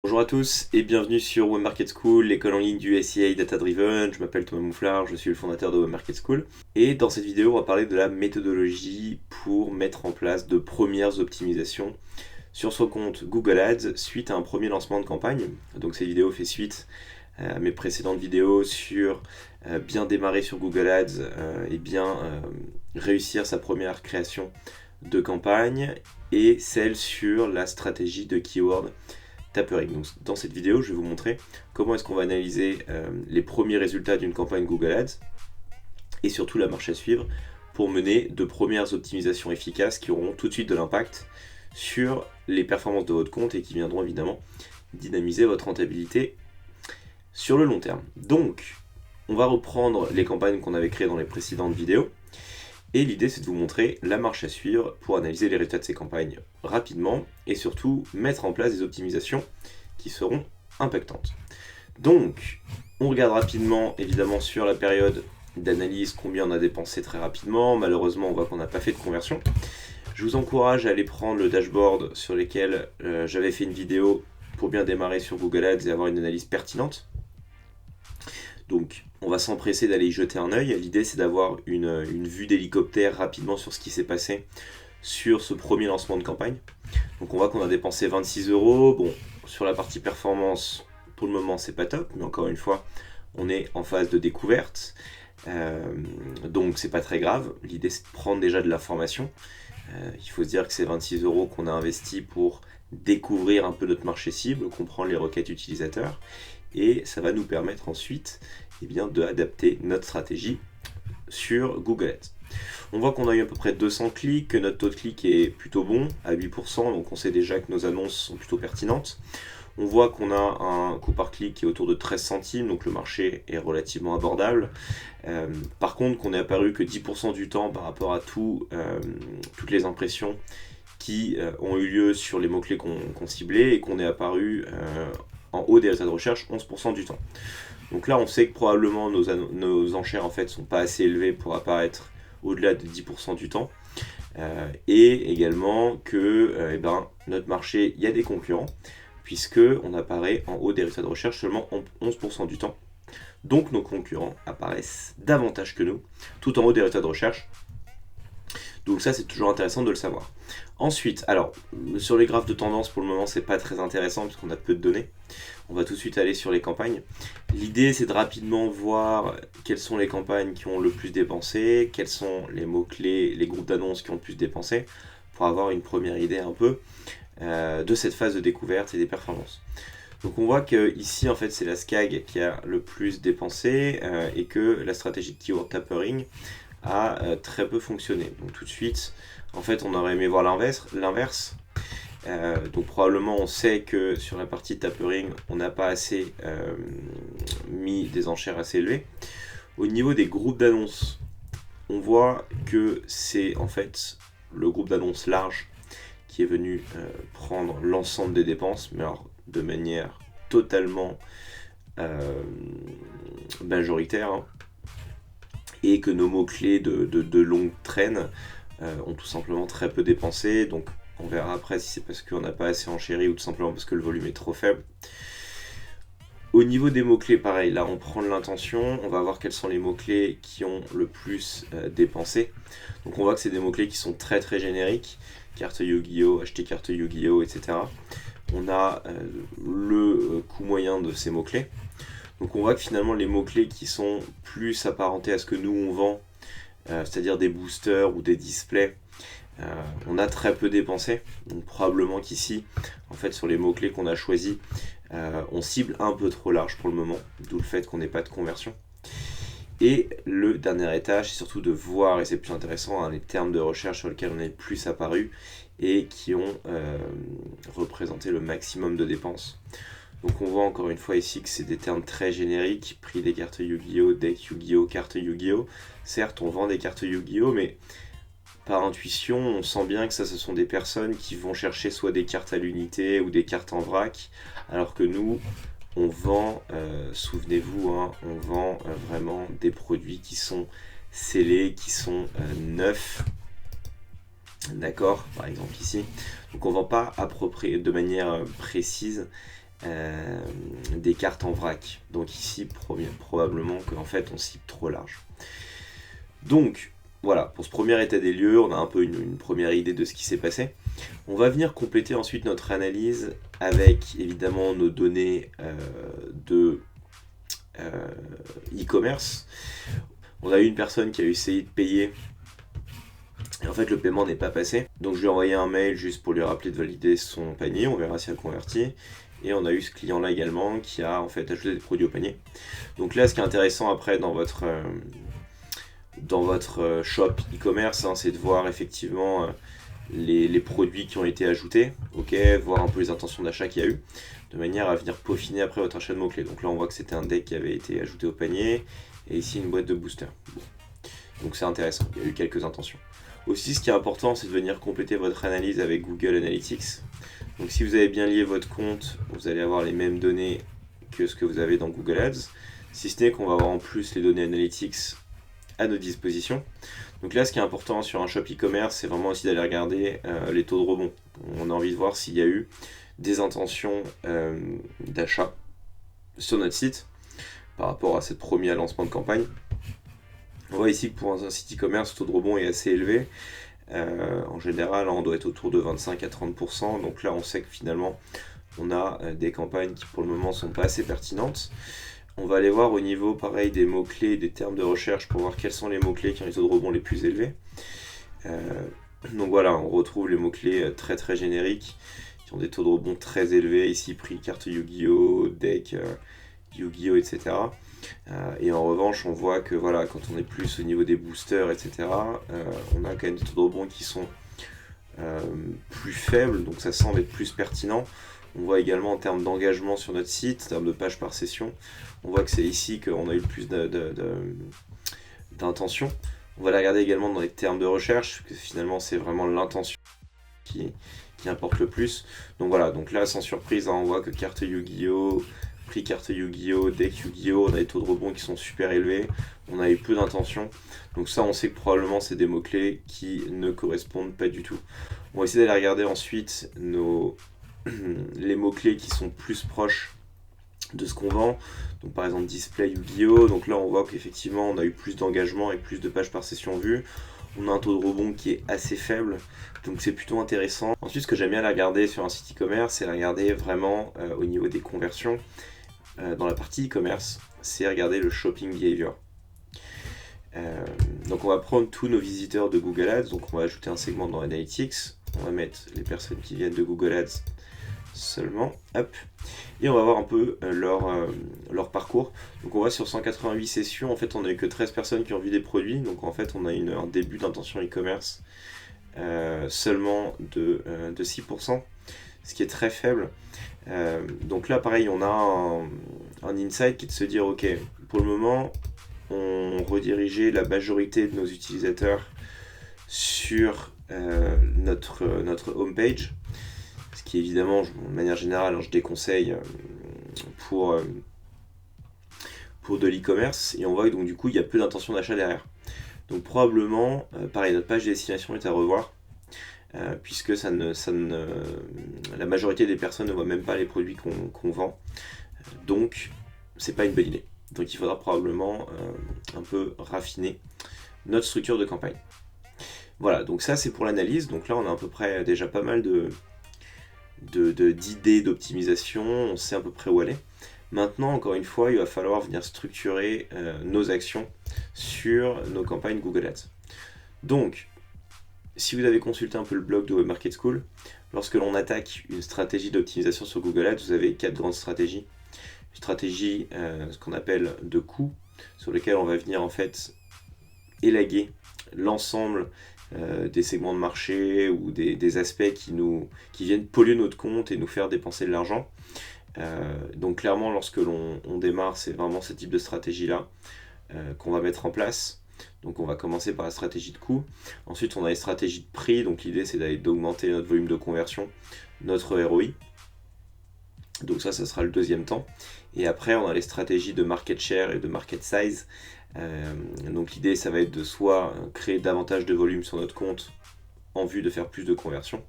Bonjour à tous et bienvenue sur Web Market School, l'école en ligne du SEA Data Driven. Je m'appelle Thomas Mouflard, je suis le fondateur de Web Market School. Et dans cette vidéo, on va parler de la méthodologie pour mettre en place de premières optimisations sur son compte Google Ads suite à un premier lancement de campagne. Donc cette vidéo fait suite à mes précédentes vidéos sur bien démarrer sur Google Ads et bien réussir sa première création de campagne et celle sur la stratégie de keyword tapering. Donc, dans cette vidéo, je vais vous montrer comment est-ce qu'on va analyser les premiers résultats d'une campagne Google Ads et surtout la marche à suivre pour mener de premières optimisations efficaces qui auront tout de suite de l'impact sur les performances de votre compte et qui viendront évidemment dynamiser votre rentabilité sur le long terme. Donc, on va reprendre les campagnes qu'on avait créées dans les précédentes vidéos. Et l'idée, c'est de vous montrer la marche à suivre pour analyser les résultats de ces campagnes rapidement et surtout mettre en place des optimisations qui seront impactantes. Donc, on regarde rapidement, évidemment, sur la période d'analyse combien on a dépensé très rapidement. Malheureusement, on voit qu'on n'a pas fait de conversion. Je vous encourage à aller prendre le dashboard sur lequel j'avais fait une vidéo pour bien démarrer sur Google Ads et avoir une analyse pertinente. Donc, on va s'empresser d'aller y jeter un œil. L'idée, c'est d'avoir une vue d'hélicoptère rapidement sur ce qui s'est passé sur ce premier lancement de campagne. Donc, on voit qu'on a dépensé 26 €. Bon, sur la partie performance, pour le moment, c'est pas top, mais encore une fois, on est en phase de découverte. Donc, c'est pas très grave. L'idée, c'est de prendre déjà de l'information. Il faut se dire que c'est 26 € qu'on a investi pour découvrir un peu notre marché cible, comprendre les requêtes utilisateurs. Et ça va nous permettre ensuite d'adapter notre stratégie sur Google Ads. On voit qu'on a eu à peu près 200 clics, que notre taux de clic est plutôt bon, à 8%, donc on sait déjà que nos annonces sont plutôt pertinentes. On voit qu'on a un coût par clic qui est autour de 13 centimes, donc le marché est relativement abordable. Par contre, qu'on est apparu que 10% du temps par rapport à toutes les impressions qui ont eu lieu sur les mots-clés qu'on ciblait et qu'on est apparu en haut des résultats de recherche 11% du temps. Donc là, on sait que probablement nos enchères en fait sont pas assez élevées pour apparaître au-delà de 10% du temps. Et également que notre marché, il y a des concurrents, puisque on apparaît en haut des résultats de recherche seulement 11% du temps. Donc nos concurrents apparaissent davantage que nous, tout en haut des résultats de recherche. Donc ça, c'est toujours intéressant de le savoir. Ensuite, alors, sur les graphes de tendance, pour le moment, c'est pas très intéressant puisqu'on a peu de données. On va tout de suite aller sur les campagnes. L'idée, c'est de rapidement voir quelles sont les campagnes qui ont le plus dépensé, quels sont les mots-clés, les groupes d'annonces qui ont le plus dépensé, pour avoir une première idée un peu de cette phase de découverte et des performances. Donc on voit que ici, en fait, c'est la SCAG qui a le plus dépensé et que la stratégie de keyword tapering a très peu fonctionné. Donc tout de suite, en fait, on aurait aimé voir l'inverse. Donc probablement on sait que sur la partie tapering, on n'a pas assez mis des enchères assez élevées. Au niveau des groupes d'annonces, on voit que c'est en fait le groupe d'annonces large qui est venu prendre l'ensemble des dépenses, mais alors de manière totalement majoritaire, hein, et que nos mots-clés de longue traîne ont tout simplement très peu dépensé. Donc on verra après si c'est parce qu'on n'a pas assez enchéri ou tout simplement parce que le volume est trop faible. Au niveau des mots-clés, pareil, là on prend de l'intention, on va voir quels sont les mots-clés qui ont le plus dépensé. Donc on voit que c'est des mots-clés qui sont très très génériques, carte Yu-Gi-Oh, acheter carte Yu-Gi-Oh, etc. On a le coût moyen de ces mots-clés. Donc on voit que finalement les mots-clés qui sont plus apparentés à ce que nous on vend, c'est-à-dire des boosters ou des displays, on a très peu dépensé. Donc probablement qu'ici, en fait sur les mots-clés qu'on a choisis, on cible un peu trop large pour le moment, d'où le fait qu'on n'ait pas de conversion. Et le dernier étage, c'est surtout de voir, et c'est plus intéressant, hein, les termes de recherche sur lesquels on est le plus apparu et qui ont représenté le maximum de dépenses. Donc on voit encore une fois ici que c'est des termes très génériques, prix des cartes Yu-Gi-Oh, deck Yu-Gi-Oh, cartes Yu-Gi-Oh. Certes, on vend des cartes Yu-Gi-Oh, mais par intuition, on sent bien que ça, ce sont des personnes qui vont chercher soit des cartes à l'unité ou des cartes en vrac, alors que nous, on vend, souvenez-vous, hein, on vend vraiment des produits qui sont scellés, qui sont neufs, d'accord, par exemple ici. Donc on ne vend pas approprié de manière précise des cartes en vrac. Donc ici, probablement qu'en fait on cible trop large. Donc voilà, pour ce premier état des lieux, on a un peu une première idée de ce qui s'est passé. On va venir compléter ensuite notre analyse avec évidemment nos données de e-commerce. On a eu une personne qui a essayé de payer et en fait le paiement n'est pas passé. Donc je lui ai envoyé un mail juste pour lui rappeler de valider son panier, on verra si elle convertit. Et on a eu ce client là également qui a en fait ajouté des produits au panier. Donc là ce qui est intéressant après dans votre shop e-commerce, c'est de voir effectivement les produits qui ont été ajoutés, voir un peu les intentions d'achat qu'il y a eu, de manière à venir peaufiner après votre achat de mots-clés. Donc là on voit que c'était un deck qui avait été ajouté au panier, et ici une boîte de booster. Bon. Donc c'est intéressant, il y a eu quelques intentions. Aussi ce qui est important, c'est de venir compléter votre analyse avec Google Analytics. Donc si vous avez bien lié votre compte, vous allez avoir les mêmes données que ce que vous avez dans Google Ads, si ce n'est qu'on va avoir en plus les données Analytics à notre disposition. Donc là, ce qui est important sur un shop e-commerce, c'est vraiment aussi d'aller regarder les taux de rebond. On a envie de voir s'il y a eu des intentions d'achat sur notre site par rapport à cette première lancement de campagne. On voit ici que pour un site e-commerce, le taux de rebond est assez élevé. En général, on doit être autour de 25 à 30%. Donc là, on sait que finalement, on a des campagnes qui pour le moment ne sont pas assez pertinentes. On va aller voir au niveau pareil des mots-clés et des termes de recherche pour voir quels sont les mots-clés qui ont les taux de rebond les plus élevés. Donc voilà, on retrouve les mots-clés très très génériques qui ont des taux de rebond très élevés. Ici, prix, carte Yu-Gi-Oh, deck Yu-Gi-Oh, etc. Et en revanche, on voit que voilà, quand on est plus au niveau des boosters, etc., on a quand même des taux de rebond qui sont plus faibles, donc ça semble être plus pertinent. On voit également en termes d'engagement sur notre site, en termes de pages par session, on voit que c'est ici qu'on a eu le plus d'intention. On va la regarder également dans les termes de recherche, parce que finalement c'est vraiment l'intention qui importe le plus. Donc voilà, donc là sans surprise, on voit que carte Yu-Gi-Oh, prix carte Yu-Gi-Oh, deck Yu-Gi-Oh, on a des taux de rebond qui sont super élevés, on a eu peu d'intention. Donc ça on sait que probablement c'est des mots-clés qui ne correspondent pas du tout. On va essayer d'aller regarder ensuite les mots-clés qui sont plus proches de ce qu'on vend. Donc par exemple display Yu-Gi-Oh, donc là on voit qu'effectivement on a eu plus d'engagement et plus de pages par session vues. On a un taux de rebond qui est assez faible, donc c'est plutôt intéressant. Ensuite, ce que j'aime bien la regarder sur un site e-commerce, c'est la regarder vraiment au niveau des conversions. Dans la partie e-commerce, c'est regarder le shopping behavior. Donc on va prendre tous nos visiteurs de Google Ads, donc on va ajouter un segment dans Analytics, on va mettre les personnes qui viennent de Google Ads seulement, hop, et on va voir un peu leur parcours. Donc on voit sur 188 sessions, en fait on n'a eu que 13 personnes qui ont vu des produits, donc en fait on a un début d'intention e-commerce seulement de 6%, ce qui est très faible. Donc là pareil, on a un insight qui est de se dire ok, pour le moment on redirigeait la majorité de nos utilisateurs sur notre homepage, ce qui évidemment, de manière générale, je déconseille pour de l'e-commerce, et on voit que donc du coup il y a peu d'intention d'achat derrière. Donc probablement, pareil, notre page de destination est à revoir, puisque la majorité des personnes ne voient même pas les produits qu'on vend, donc c'est pas une bonne idée. Donc il faudra probablement un peu raffiner notre structure de campagne. Voilà, donc ça c'est pour l'analyse. Donc là on a à peu près déjà pas mal d'idées d'optimisation, on sait à peu près où aller. Maintenant, encore une fois, il va falloir venir structurer nos actions sur nos campagnes Google Ads. Donc, si vous avez consulté un peu le blog de Web Market School, lorsque l'on attaque une stratégie d'optimisation sur Google Ads, vous avez 4 grandes stratégies. Une stratégie, ce qu'on appelle de coûts, sur lesquels on va venir en fait élaguer l'ensemble des segments de marché ou des aspects qui viennent polluer notre compte et nous faire dépenser de l'argent. Donc clairement, lorsque l'on démarre, c'est vraiment ce type de stratégie-là qu'on va mettre en place. Donc on va commencer par la stratégie de coût. Ensuite, on a les stratégies de prix. Donc l'idée, c'est d'augmenter notre volume de conversion, notre ROI. Donc ça sera le deuxième temps. Et après, on a les stratégies de market share et de market size. Donc l'idée, ça va être de soit créer davantage de volume sur notre compte en vue de faire plus de conversion,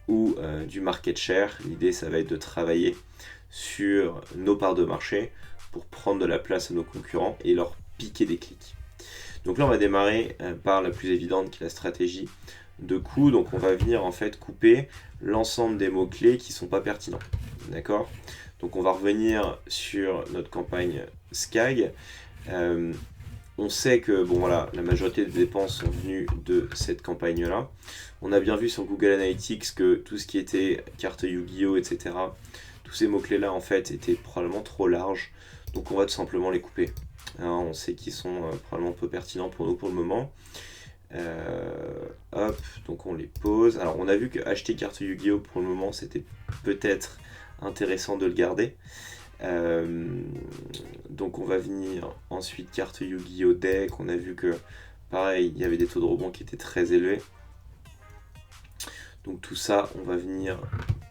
ou du market share. L'idée, ça va être de travailler sur nos parts de marché pour prendre de la place à nos concurrents et leur piquer des clics. Donc là, on va démarrer par la plus évidente qui est la stratégie de coût. Donc on va venir en fait couper l'ensemble des mots-clés qui ne sont pas pertinents. D'accord ? Donc on va revenir sur notre campagne Skag. On sait que bon, voilà, la majorité des dépenses sont venues de cette campagne-là. On a bien vu sur Google Analytics que tout ce qui était carte Yu-Gi-Oh, etc., tous ces mots-clés-là en fait étaient probablement trop larges. Donc on va tout simplement les couper. Alors, on sait qu'ils sont probablement peu pertinents pour nous pour le moment. Hop, donc on les pose. Alors on a vu que acheter carte Yu-Gi-Oh pour le moment c'était peut-être intéressant de le garder. Donc on va venir ensuite carte Yu-Gi-Oh deck. On a vu que pareil il y avait des taux de rebond qui étaient très élevés. Donc tout ça on va venir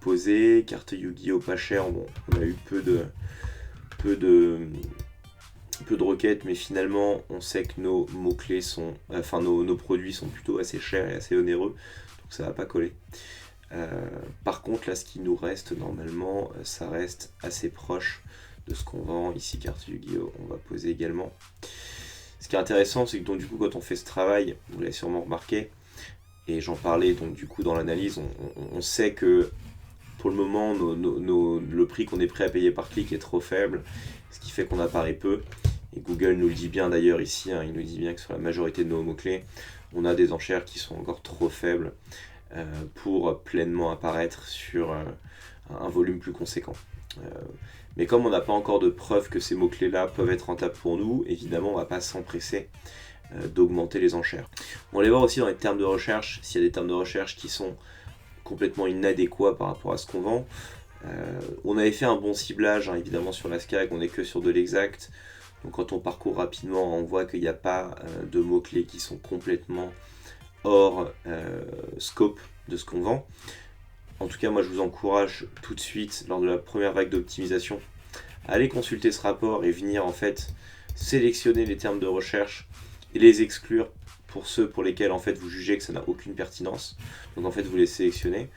poser. Carte Yu-Gi-Oh pas cher. Bon, on a eu peu de requêtes, mais finalement on sait que nos mots-clés sont, enfin nos produits sont plutôt assez chers et assez onéreux, donc ça va pas coller. Par contre là ce qui nous reste normalement, ça reste assez proche de ce qu'on vend. Ici carte Yu-Gi-Oh, on va poser également. Ce qui est intéressant, c'est que donc du coup quand on fait ce travail, vous l'avez sûrement remarqué, et j'en parlais donc du coup dans l'analyse, on sait que pour le moment le prix qu'on est prêt à payer par clic est trop faible, ce qui fait qu'on apparaît peu. Et Google nous le dit bien d'ailleurs ici, il nous dit bien que sur la majorité de nos mots-clés, on a des enchères qui sont encore trop faibles pour pleinement apparaître sur un volume plus conséquent. Mais comme on n'a pas encore de preuves que ces mots-clés-là peuvent être rentables pour nous, évidemment on ne va pas s'empresser d'augmenter les enchères. On va les voir aussi dans les termes de recherche, s'il y a des termes de recherche qui sont complètement inadéquats par rapport à ce qu'on vend. On avait fait un bon ciblage, évidemment sur la Skag, on n'est que sur de l'exact. Donc quand on parcourt rapidement, on voit qu'il n'y a pas de mots-clés qui sont complètement hors scope de ce qu'on vend. En tout cas, moi je vous encourage tout de suite, lors de la première vague d'optimisation, à aller consulter ce rapport et venir en fait sélectionner les termes de recherche et les exclure pour ceux pour lesquels en fait vous jugez que ça n'a aucune pertinence. Donc en fait vous les sélectionnez.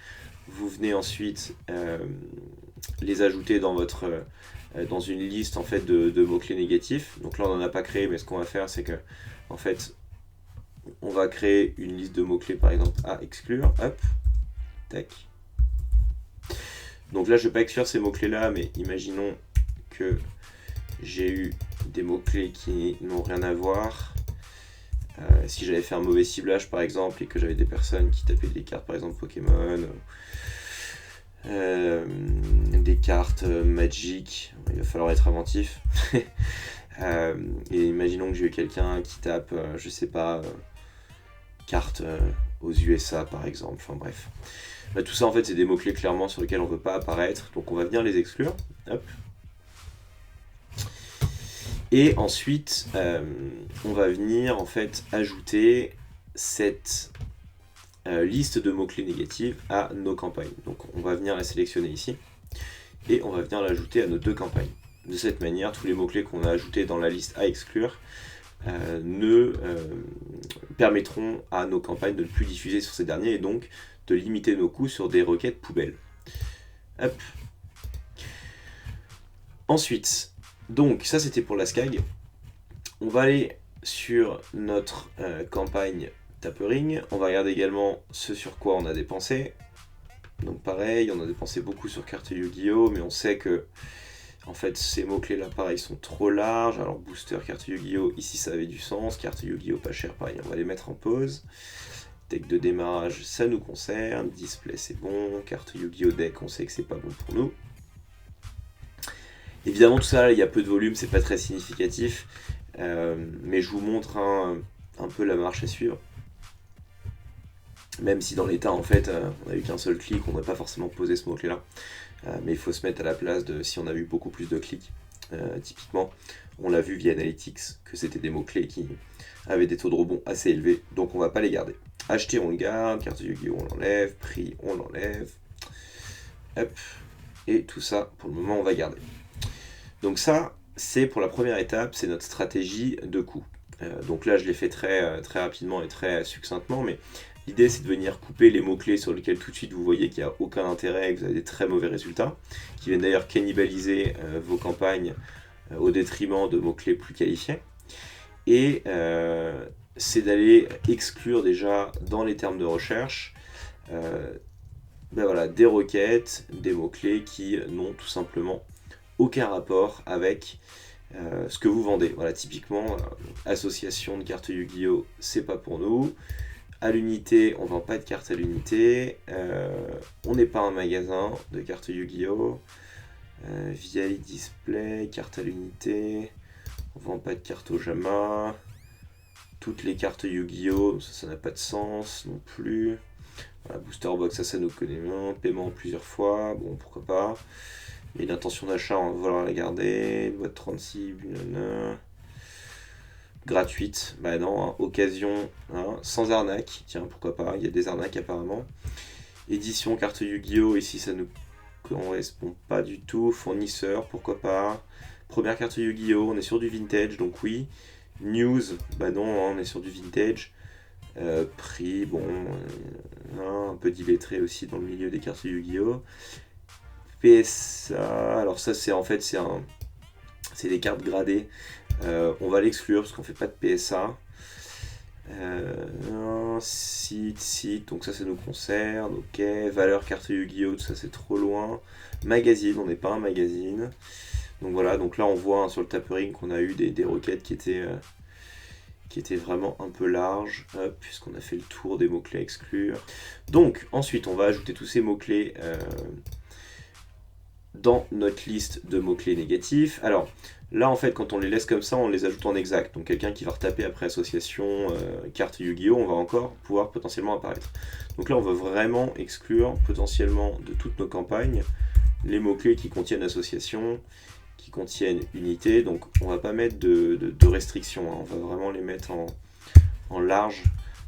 Vous venez ensuite les ajouter dans votre dans une liste en fait de mots-clés négatifs. Donc là on n'en a pas créé, mais ce qu'on va faire c'est que en fait on va créer une liste de mots-clés par exemple à exclure. Hop, tac. Donc là je ne vais pas exclure ces mots-clés là, mais imaginons que j'ai eu des mots-clés qui n'ont rien à voir. Si j'avais fait un mauvais ciblage par exemple et que j'avais des personnes qui tapaient des cartes par exemple Pokémon, des cartes Magic, il va falloir être inventif. Et imaginons que j'ai eu quelqu'un qui tape, je sais pas, cartes aux USA par exemple, enfin bref. Bah, tout ça en fait c'est des mots-clés clairement sur lesquels on ne veut pas apparaître, donc on va venir les exclure. Hop. Et ensuite, on va venir en fait ajouter cette liste de mots-clés négatifs à nos campagnes. Donc on va venir la sélectionner ici et on va venir l'ajouter à nos deux campagnes. De cette manière, tous les mots-clés qu'on a ajoutés dans la liste à exclure permettront à nos campagnes de ne plus diffuser sur ces derniers et donc de limiter nos coûts sur des requêtes poubelles. Hop. Ensuite, donc ça c'était pour la Skag. On va aller sur notre campagne tapering. On va regarder également ce sur quoi on a dépensé. Donc pareil, on a dépensé beaucoup sur carte Yu-Gi-Oh, mais on sait que en fait ces mots-clés là pareil sont trop larges. Alors booster, carte Yu-Gi-Oh, ici ça avait du sens. Carte Yu-Gi-Oh pas cher, pareil, on va les mettre en pause. Deck de démarrage, ça nous concerne. Display c'est bon. Carte Yu-Gi-Oh deck, on sait que c'est pas bon pour nous. Évidemment tout ça, il y a peu de volume, c'est pas très significatif, mais je vous montre un peu la marche à suivre. Même si dans l'état en fait on n'a eu qu'un seul clic, on n'a pas forcément posé ce mot-clé là, mais il faut se mettre à la place de si on a eu beaucoup plus de clics. Typiquement, on l'a vu via Analytics que c'était des mots-clés qui avaient des taux de rebond assez élevés, donc on va pas les garder. Acheter on le garde, carte Yu-Gi-Oh on l'enlève, prix on l'enlève, hop, et tout ça pour le moment on va garder. Donc ça, c'est pour la première étape, c'est notre stratégie de coût. Donc là, je l'ai fait très rapidement et très succinctement, mais L'idée, c'est de venir couper les mots-clés sur lesquels tout de suite vous voyez qu'il n'y a aucun intérêt et que vous avez des très mauvais résultats, qui viennent d'ailleurs cannibaliser vos campagnes au détriment de mots-clés plus qualifiés. Et c'est d'aller exclure déjà dans les termes de recherche des requêtes, des mots-clés qui n'ont tout simplement aucun rapport avec ce que vous vendez. Voilà, typiquement, association de cartes Yu-Gi-Oh, c'est pas pour nous. À l'unité, on vend pas de cartes à l'unité. On n'est pas un magasin de cartes Yu-Gi-Oh. Vieille display, cartes à l'unité. On vend pas de cartes au Jama. Toutes les cartes Yu-Gi-Oh, ça n'a pas de sens non plus. Voilà, Booster Box, ça nous connaît bien. Paiement plusieurs fois, bon, pourquoi pas. Et l'intention d'achat, on va vouloir la garder. Boîte 36, blablabla. Gratuite, bah non, hein. Occasion, hein. Sans arnaque, tiens, pourquoi pas, il y a des arnaques apparemment. Édition carte Yu-Gi-Oh, ici ça nous correspond pas du tout. Fournisseur, pourquoi pas. Première carte Yu-Gi-Oh, on est sur du vintage, donc oui. News, bah non, hein, on est sur du vintage. Prix, bon, un peu d'illettré aussi dans le milieu des cartes Yu-Gi-Oh. PSA, alors ça c'est en fait c'est des cartes gradées. On va l'exclure parce qu'on fait pas de PSA. Site, donc ça nous concerne, ok. Valeur carte Yu-Gi-Oh, tout ça c'est trop loin. Magazine, on n'est pas un magazine. Donc voilà, donc là on voit sur le tapering qu'on a eu des requêtes qui étaient vraiment un peu larges, puisqu'on a fait le tour des mots-clés à exclure. Donc ensuite on va ajouter tous ces mots-clés dans notre liste de mots-clés négatifs. Alors là en fait quand on les laisse comme ça, on les ajoute en exact. Donc quelqu'un qui va retaper après association carte Yu-Gi-Oh, on va encore pouvoir potentiellement apparaître. Donc là on veut vraiment exclure potentiellement de toutes nos campagnes les mots-clés qui contiennent association, qui contiennent unité. Donc on va pas mettre de restrictions, hein. On va vraiment les mettre en large.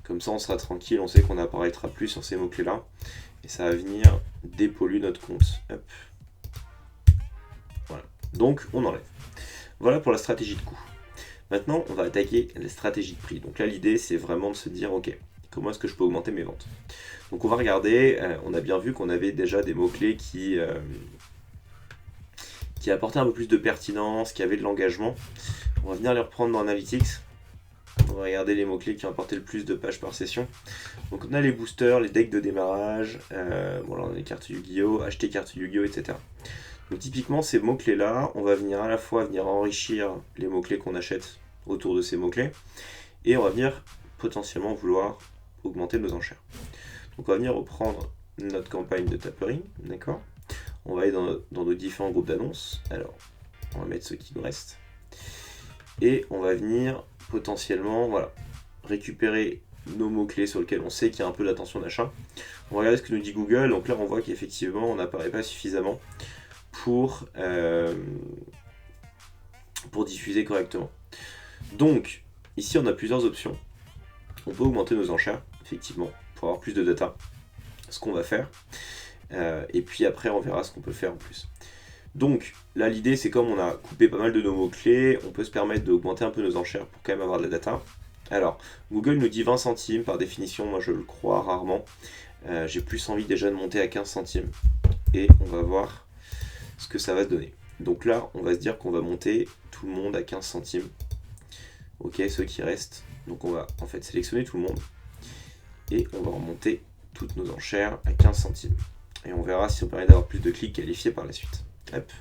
Comme ça on sera tranquille, on sait qu'on apparaîtra plus sur ces mots-clés là. Et ça va venir dépolluer notre compte. Hop. Voilà. Donc on enlève. Voilà pour la stratégie de coût. Maintenant, on va attaquer la stratégie de prix. Donc là, l'idée, c'est vraiment de se dire, ok, comment est-ce que je peux augmenter mes ventes? Donc on va regarder, on a bien vu qu'on avait déjà des mots-clés qui apportaient un peu plus de pertinence, qui avaient de l'engagement. On va venir les reprendre dans Analytics. On va regarder les mots-clés qui ont apporté le plus de pages par session. Donc on a les boosters, les decks de démarrage, bon là on a les cartes Yu-Gi-Oh, acheter cartes Yu-Gi-Oh, etc. Donc typiquement ces mots-clés là, on va venir à la fois enrichir les mots-clés qu'on achète autour de ces mots-clés, et on va venir potentiellement vouloir augmenter nos enchères. Donc on va venir reprendre notre campagne de tapering, d'accord? On va aller dans nos différents groupes d'annonces. Alors on va mettre ceux qui nous restent. Et on va venir potentiellement récupérer nos mots-clés sur lesquels on sait qu'il y a un peu d'attention d'achat. On va regarder ce que nous dit Google. Donc là on voit qu'effectivement on n'apparaît pas suffisamment pour diffuser correctement. Donc ici on a plusieurs options. On peut augmenter nos enchères, effectivement, pour avoir plus de data, ce qu'on va faire. Et puis après on verra ce qu'on peut faire en plus. Donc là l'idée c'est comme on a coupé pas mal de nos mots-clés, on peut se permettre d'augmenter un peu nos enchères pour quand même avoir de la data. Alors Google nous dit 20 centimes par définition, moi je le crois rarement. J'ai plus envie déjà de monter à 15 centimes. Et on va voir ce que ça va donner. Donc là on va se dire qu'on va monter tout le monde à 15 centimes. Ok, ceux qui restent. Donc on va en fait sélectionner tout le monde. Et on va remonter toutes nos enchères à 15 centimes. Et on verra si on permet d'avoir plus de clics qualifiés par la suite. Hop.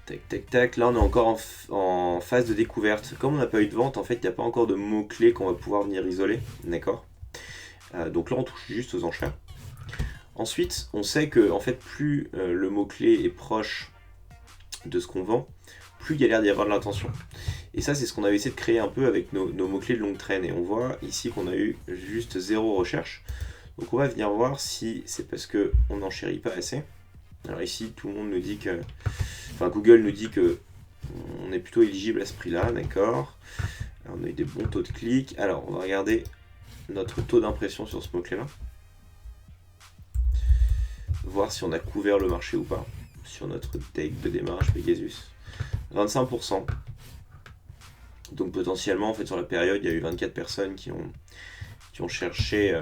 Tac, tac, tac. Là, on est encore en phase de découverte. Comme on n'a pas eu de vente, en fait, il n'y a pas encore de mots-clés qu'on va pouvoir venir isoler. D'accord. Donc là, on touche juste aux enchères. Ensuite, on sait que en fait, plus le mot-clé est proche de ce qu'on vend, plus il y a l'air d'y avoir de l'intention. Et ça, c'est ce qu'on avait essayé de créer un peu avec nos mots-clés de longue traîne. Et on voit ici qu'on a eu juste 0 recherche. Donc on va venir voir si c'est parce qu'on n'enchérit pas assez. Alors ici, tout le monde nous dit que... Enfin, Google nous dit que on est plutôt éligible à ce prix-là, d'accord. On a eu des bons taux de clics. Alors, on va regarder notre taux d'impression sur ce mot-clé-là. Voir si on a couvert le marché ou pas. Sur notre deck de démarrage Pegasus. 25%. Donc potentiellement, en fait, sur la période, il y a eu 24 personnes qui ont cherché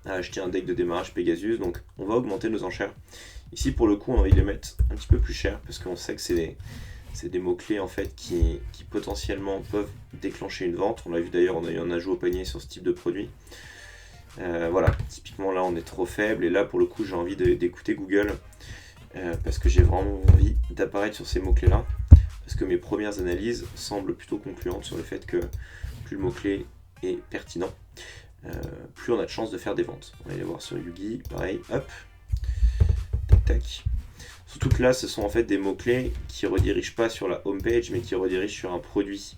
à acheter un deck de démarrage Pegasus. Donc on va augmenter nos enchères. Ici, pour le coup, on a envie de les mettre un petit peu plus cher parce qu'on sait que c'est des mots-clés en fait qui potentiellement peuvent déclencher une vente. On l'a vu d'ailleurs, on a eu un ajout au panier sur ce type de produit. Voilà, typiquement là on est trop faible et là pour le coup j'ai envie d'écouter Google parce que j'ai vraiment envie d'apparaître sur ces mots-clés là parce que mes premières analyses semblent plutôt concluantes sur le fait que plus le mot-clé est pertinent, plus on a de chances de faire des ventes. On va aller voir sur Yugi, pareil, hop, tac tac. Surtout que là ce sont en fait des mots-clés qui redirigent pas sur la home page mais qui redirigent sur un produit.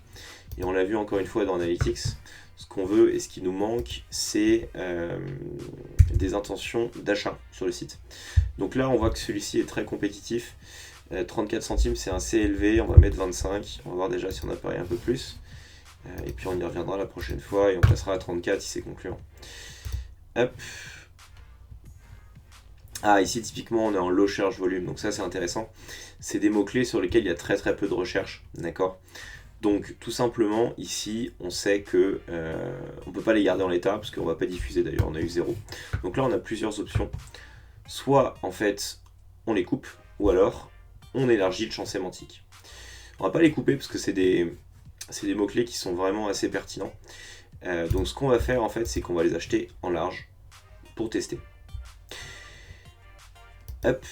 Et on l'a vu encore une fois dans Analytics, ce qu'on veut et ce qui nous manque, c'est des intentions d'achat sur le site. Donc là, on voit que celui-ci est très compétitif. 34 centimes, c'est assez élevé. On va mettre 25. On va voir déjà si on apparaît un peu plus. Et puis on y reviendra la prochaine fois et on passera à 34 si c'est concluant. Hop. Ah, ici, typiquement, on est en low search volume. Donc ça, c'est intéressant. C'est des mots-clés sur lesquels il y a très très peu de recherche. D'accord ? Donc tout simplement ici on sait que on ne peut pas les garder en l'état parce qu'on ne va pas diffuser d'ailleurs, on a eu 0. Donc là on a plusieurs options. Soit en fait on les coupe ou alors on élargit le champ sémantique. On ne va pas les couper parce que c'est des mots-clés qui sont vraiment assez pertinents. Donc ce qu'on va faire en fait c'est qu'on va les acheter en large pour tester. Hop.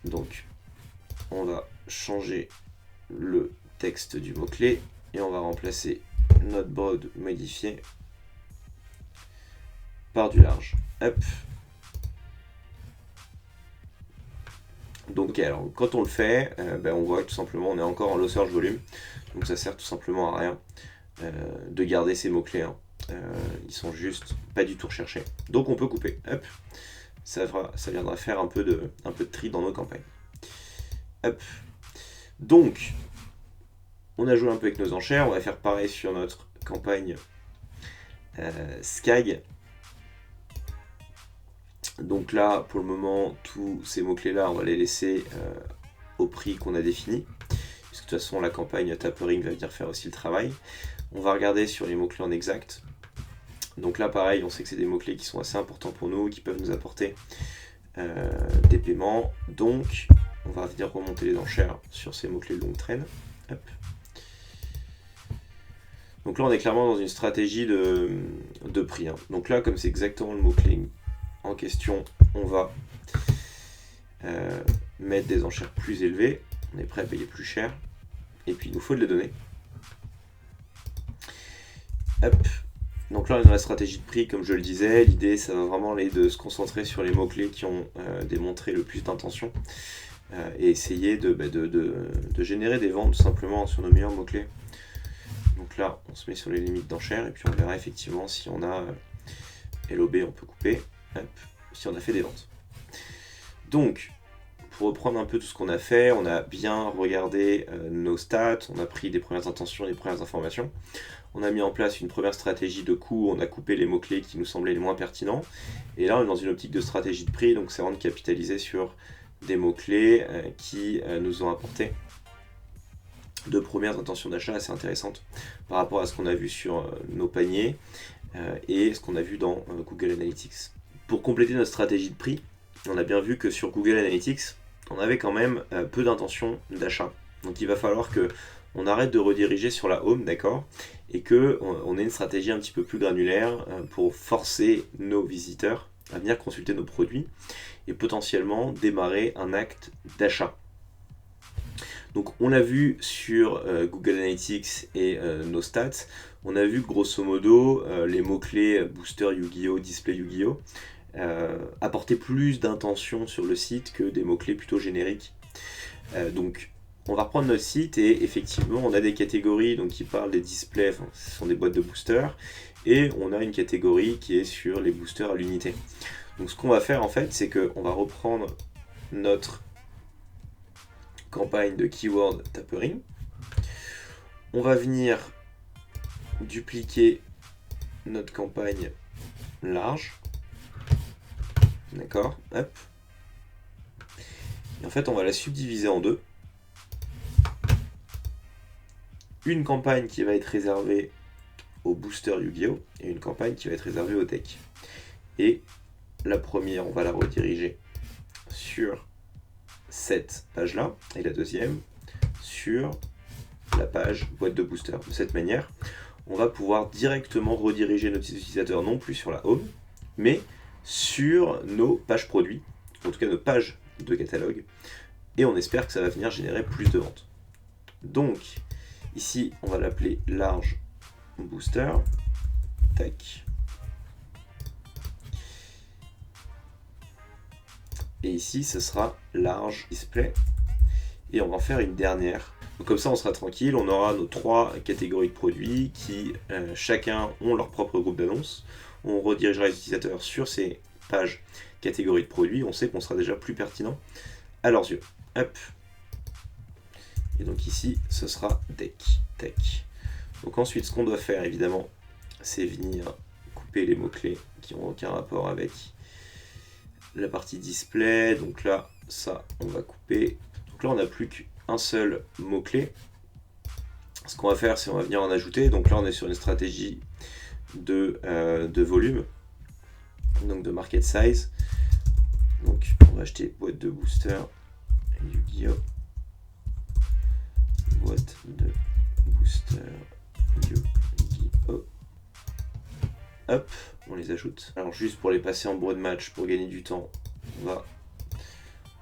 Donc on va changer le texte du mot-clé et on va remplacer notre broad modifié par du large. Hop. Donc alors quand on le fait, on voit que tout simplement on est encore en low search volume, donc ça sert tout simplement à rien de garder ces mots-clés. Hein. Ils sont juste pas du tout recherchés. Donc on peut couper. Hop. Ça viendra faire un peu de tri dans nos campagnes. Hop. Donc, on a joué un peu avec nos enchères, on va faire pareil sur notre campagne Skag. Donc là, pour le moment, tous ces mots-clés là, on va les laisser au prix qu'on a défini. Parce que de toute façon, la campagne Tapering va venir faire aussi le travail. On va regarder sur les mots-clés en exact. Donc là, pareil, on sait que c'est des mots-clés qui sont assez importants pour nous, qui peuvent nous apporter des paiements. Donc, on va venir remonter les enchères sur ces mots-clés longue traîne. Hop. Donc là, on est clairement dans une stratégie de prix. Hein. Donc là, comme c'est exactement le mot-clé en question, on va mettre des enchères plus élevées. On est prêt à payer plus cher. Et puis, il nous faut de les donner. Hop. Donc là, on est dans la stratégie de prix, comme je le disais. L'idée, ça va vraiment aller de se concentrer sur les mots-clés qui ont démontré le plus d'intention. Et essayer de générer des ventes tout simplement sur nos meilleurs mots-clés. Donc là, on se met sur les limites d'enchères et puis on verra effectivement si on a LOB, on peut couper, hop, si on a fait des ventes. Donc, pour reprendre un peu tout ce qu'on a fait, on a bien regardé nos stats, on a pris des premières intentions, des premières informations. On a mis en place une première stratégie de coût, on a coupé les mots-clés qui nous semblaient les moins pertinents. Et là, on est dans une optique de stratégie de prix, donc c'est vraiment de capitaliser sur des mots-clés qui nous ont apporté de premières intentions d'achat assez intéressantes par rapport à ce qu'on a vu sur nos paniers et ce qu'on a vu dans Google Analytics. Pour compléter notre stratégie de prix, on a bien vu que sur Google Analytics, on avait quand même peu d'intentions d'achat. Donc il va falloir que on arrête de rediriger sur la home, d'accord, et qu'on ait une stratégie un petit peu plus granulaire pour forcer nos visiteurs à venir consulter nos produits et potentiellement démarrer un acte d'achat. Donc on l'a vu sur Google Analytics et nos stats, on a vu que grosso modo les mots-clés Booster Yu-Gi-Oh, Display Yu-Gi-Oh apportaient plus d'intention sur le site que des mots-clés plutôt génériques. Donc on va reprendre notre site et effectivement on a des catégories donc, qui parlent des displays, enfin, ce sont des boîtes de boosters, et on a une catégorie qui est sur les boosters à l'unité. Donc ce qu'on va faire en fait, c'est qu'on va reprendre notre campagne de keyword tapering. On va venir dupliquer notre campagne large. D'accord, hop. Et en fait, on va la subdiviser en deux. une campagne qui va être réservée au booster Yu-Gi-Oh! Et une campagne qui va être réservée au deck. Et la première, on va la rediriger sur cette page-là, et la deuxième sur la page boîte de booster. De cette manière, on va pouvoir directement rediriger nos utilisateurs non plus sur la home, mais sur nos pages produits, en tout cas nos pages de catalogue, et on espère que ça va venir générer plus de ventes. Donc, ici, on va l'appeler large booster, tac. Et ici, ce sera large display, et on va en faire une dernière. Donc comme ça, on sera tranquille, on aura nos 3 catégories de produits qui, chacun, ont leur propre groupe d'annonces. On redirigera les utilisateurs sur ces pages catégories de produits, on sait qu'on sera déjà plus pertinent à leurs yeux. Hop. Et donc ici, ce sera deck, tech. Donc ensuite, ce qu'on doit faire, évidemment, c'est venir couper les mots-clés qui n'ont aucun rapport avec la partie display. Donc là, ça, on va couper. Donc là, on n'a plus qu'un seul mot-clé. Ce qu'on va faire, c'est on va venir en ajouter. Donc là, on est sur une stratégie de volume, donc de market size. Donc on va acheter boîte de booster Yu-Gi-Oh! Boîte de booster Yu-Gi-Oh! Hop, on les ajoute. Alors juste pour les passer en broad match, pour gagner du temps, on va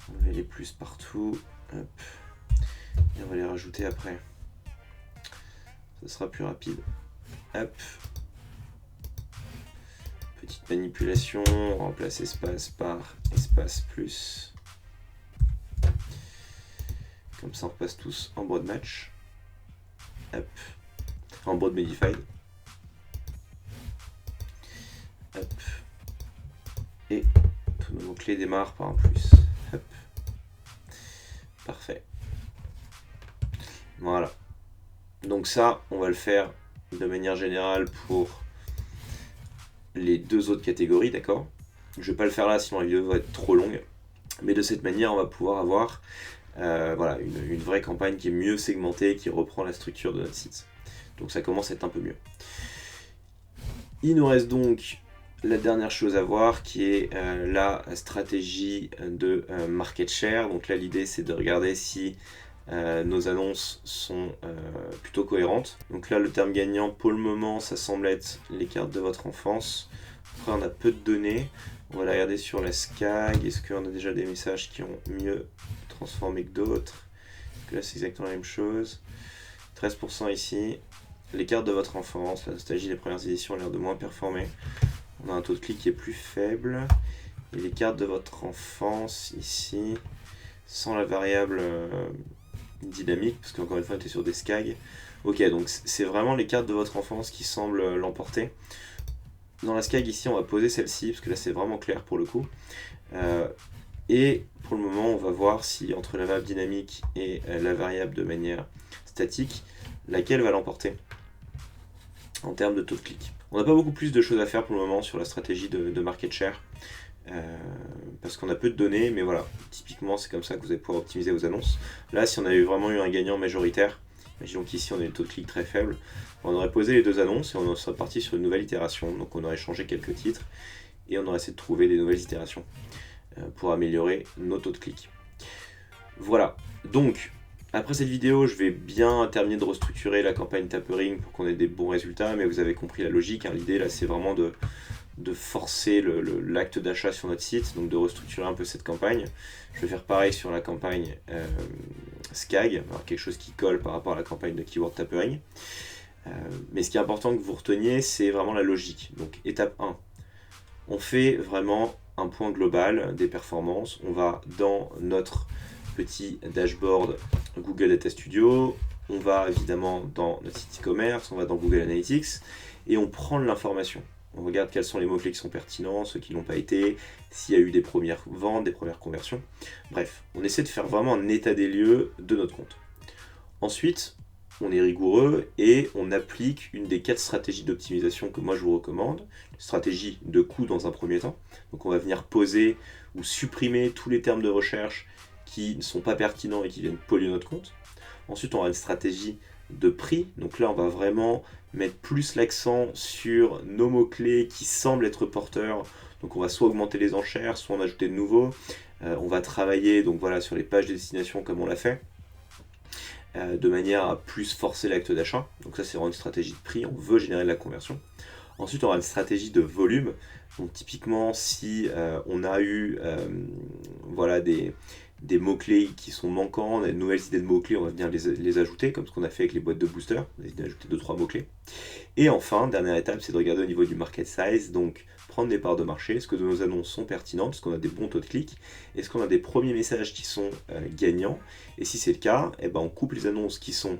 enlever les plus partout. Hop. Et on va les rajouter après. Ça sera plus rapide. Hop. Petite manipulation, on remplace espace par espace plus. Comme ça on repasse tous en broad match. Hop. En broad modified. Hop. Et tous nos mots-clés démarrent par un plus. Hop. Parfait. Voilà. Donc ça, on va le faire de manière générale pour les 2 autres catégories, d'accord? Je ne vais pas le faire là, sinon la vidéo va être trop longue. Mais de cette manière, on va pouvoir avoir voilà, une vraie campagne qui est mieux segmentée, qui reprend la structure de notre site. Donc ça commence à être un peu mieux. Il nous reste donc la dernière chose à voir qui est la stratégie de market share. Donc là, l'idée, c'est de regarder si nos annonces sont plutôt cohérentes. Donc là, le terme gagnant, pour le moment, ça semble être les cartes de votre enfance. Après, on a peu de données. On va la regarder sur la SCAG. Est-ce qu'on a déjà des messages qui ont mieux transformé que d'autres? Parce que là, c'est exactement la même chose. 13% ici. Les cartes de votre enfance, la nostalgie des premières éditions a l'air de moins performer. On a un taux de clic qui est plus faible. Et les cartes de votre enfance ici, sans la variable dynamique, parce qu'encore une fois, on était sur des SCAG. Ok, donc c'est vraiment les cartes de votre enfance qui semblent l'emporter. Dans la SCAG ici, on va poser celle-ci, parce que là c'est vraiment clair pour le coup. Et pour le moment, on va voir si entre la variable dynamique et la variable de manière statique, laquelle va l'emporter en termes de taux de clic. On n'a pas beaucoup plus de choses à faire pour le moment sur la stratégie de market share, parce qu'on a peu de données, mais voilà, typiquement c'est comme ça que vous allez pouvoir optimiser vos annonces. Là, si on avait vraiment eu un gagnant majoritaire, imaginons qu'ici on a le taux de clic très faible, on aurait posé les 2 annonces et on serait parti sur une nouvelle itération. Donc on aurait changé quelques titres et on aurait essayé de trouver des nouvelles itérations pour améliorer nos taux de clic. Voilà, donc après cette vidéo, je vais bien terminer de restructurer la campagne tapering pour qu'on ait des bons résultats, mais vous avez compris la logique, hein. L'idée là c'est vraiment de forcer l'acte d'achat sur notre site, donc de restructurer un peu cette campagne. Je vais faire pareil sur la campagne SCAG, alors quelque chose qui colle par rapport à la campagne de Keyword Tapering. Mais ce qui est important que vous reteniez, c'est vraiment la logique. Donc étape 1, on fait vraiment un point global des performances. On va dans notre petit dashboard Google Data Studio, on va évidemment dans notre site e-commerce, on va dans Google Analytics, et on prend de l'information. On regarde quels sont les mots-clés qui sont pertinents, ceux qui ne l'ont pas été, s'il y a eu des premières ventes, des premières conversions. Bref, on essaie de faire vraiment un état des lieux de notre compte. Ensuite, on est rigoureux et on applique une des 4 stratégies d'optimisation que moi je vous recommande. Une stratégie de coût dans un premier temps. Donc on va venir poser ou supprimer tous les termes de recherche qui ne sont pas pertinents et qui viennent polluer notre compte. Ensuite, on aura une stratégie de prix. Donc là, on va vraiment mettre plus l'accent sur nos mots-clés qui semblent être porteurs. Donc on va soit augmenter les enchères, soit en ajouter de nouveaux. On va travailler donc voilà, sur les pages de destination comme on l'a fait, de manière à plus forcer l'acte d'achat. Donc ça, c'est vraiment une stratégie de prix, on veut générer de la conversion. Ensuite, on aura une stratégie de volume. Donc typiquement, si on a eu voilà, des mots-clés qui sont manquants, des nouvelles idées de mots-clés, on va venir les ajouter, comme ce qu'on a fait avec les boîtes de booster, on va ajouter 2-3 mots-clés. Et enfin, dernière étape, c'est de regarder au niveau du market size, donc prendre des parts de marché, est-ce que nos annonces sont pertinentes, est-ce qu'on a des bons taux de clic, est-ce qu'on a des premiers messages qui sont gagnants, et si c'est le cas, eh ben, on coupe les annonces qui sont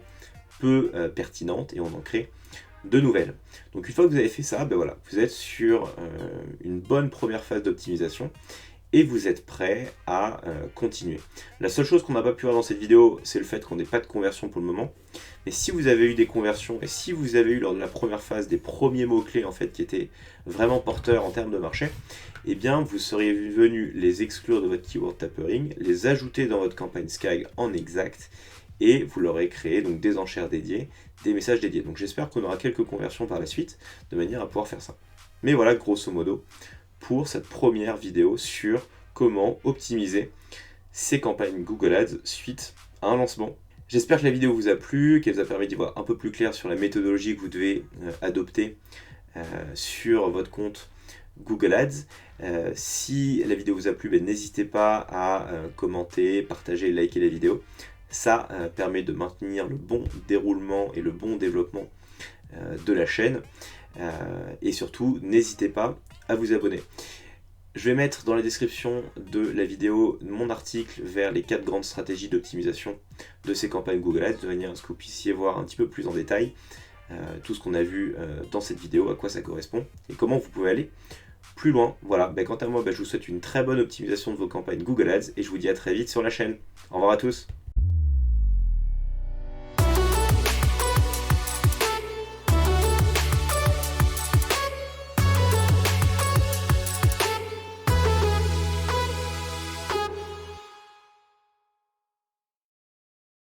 peu pertinentes et on en crée de nouvelles. Donc une fois que vous avez fait ça, ben voilà, vous êtes sur une bonne première phase d'optimisation et vous êtes prêt à continuer. La seule chose qu'on n'a pas pu voir dans cette vidéo, c'est le fait qu'on n'ait pas de conversion pour le moment. Mais si vous avez eu des conversions et si vous avez eu lors de la première phase des premiers mots-clés en fait qui étaient vraiment porteurs en termes de marché, eh bien vous seriez venu les exclure de votre keyword tapering, les ajouter dans votre campagne Skag en exact et vous leur aurez créé donc des enchères dédiées, des messages dédiés. Donc j'espère qu'on aura quelques conversions par la suite de manière à pouvoir faire ça. Mais voilà grosso modo pour cette première vidéo sur comment optimiser ces campagnes Google Ads suite à un lancement. J'espère que la vidéo vous a plu, qu'elle vous a permis d'y voir un peu plus clair sur la méthodologie que vous devez adopter sur votre compte Google Ads. Si la vidéo vous a plu, n'hésitez pas à commenter, partager, liker la vidéo. Ça permet de maintenir le bon déroulement et le bon développement de la chaîne. Et surtout, n'hésitez pas à vous abonner. Je vais mettre dans la description de la vidéo mon article vers les 4 grandes stratégies d'optimisation de ces campagnes Google Ads, de manière à ce que vous puissiez voir un petit peu plus en détail tout ce qu'on a vu dans cette vidéo, à quoi ça correspond et comment vous pouvez aller plus loin. Voilà, quant à moi, je vous souhaite une très bonne optimisation de vos campagnes Google Ads et je vous dis à très vite sur la chaîne. Au revoir à tous.